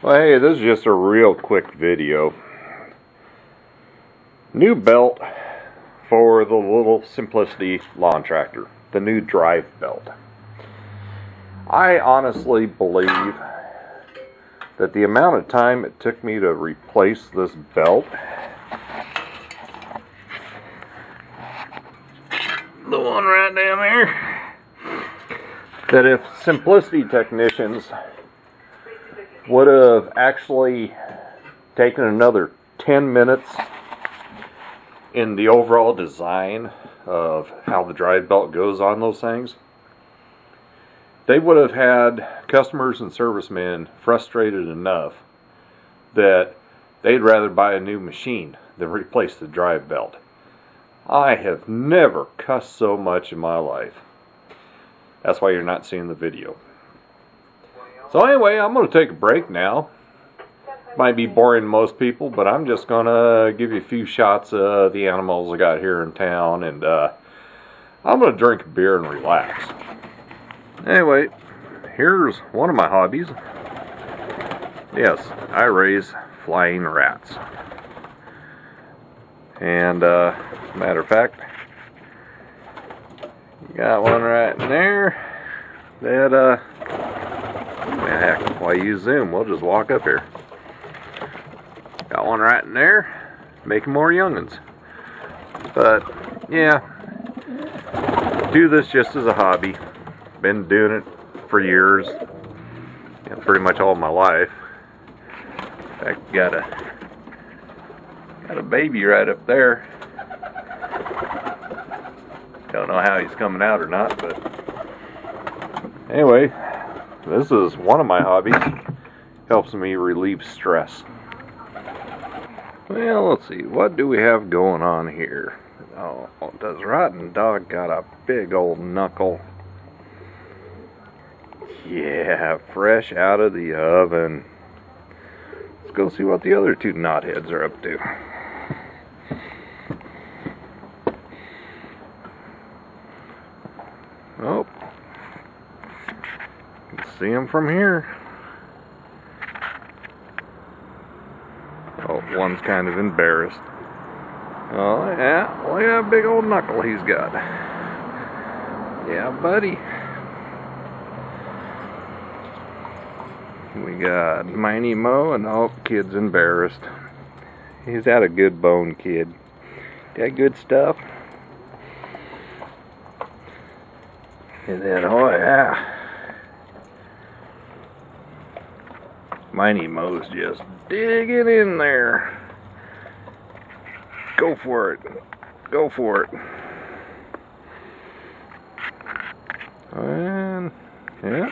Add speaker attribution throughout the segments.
Speaker 1: Well, hey, this is just a real quick video. New belt for the little Simplicity lawn tractor, the new drive belt. I honestly believe that the amount of time it took me to replace this belt, the one right down there, that if Simplicity technicians would have actually taken another 10 minutes in the overall design of how the drive belt goes on those things, they would have had customers and servicemen frustrated enough that they'd rather buy a new machine than replace the drive belt. I have never cussed so much in my life. That's why you're not seeing the video. So anyway, I'm going to take a break now. Might be boring to most people, but I'm just going to give you a few shots of the animals I got here in town, and I'm going to drink a beer and relax. Anyway, here's one of my hobbies. Yes, I raise flying rats. And matter of fact, got one right in there that heck, why use Zoom? We'll just walk up here. Got one right in there, making more young'uns. But yeah, do this just as a hobby. Been doing it for years, pretty much all my life. In fact, got a baby right up there. Don't know how he's coming out or not, but anyway, this is one of my hobbies. Helps me relieve stress. Well, let's see, what do we have going on here? Oh, does Rotten Dog got a big old knuckle? Yeah, fresh out of the oven. Let's go see what the other two knotheads are up to. Oh, you can see them from here. Oh, one's kind of embarrassed. Oh yeah, look at that big old knuckle he's got. Yeah, buddy. We got Miney Mo, and oh, kid's embarrassed. He's had a good bone, kid. Got good stuff. And then, oh yeah, Miney Mo's just digging in there. Go for it. Go for it. And, yeah,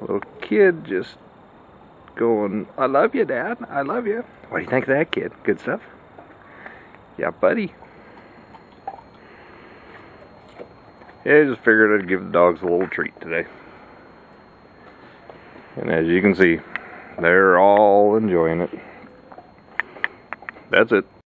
Speaker 1: little kid just going, I love you, Dad. I love you. What do you think of that, kid? Good stuff? Yeah, buddy. Yeah, I just figured I'd give the dogs a little treat today. And as you can see, they're all enjoying it. That's it.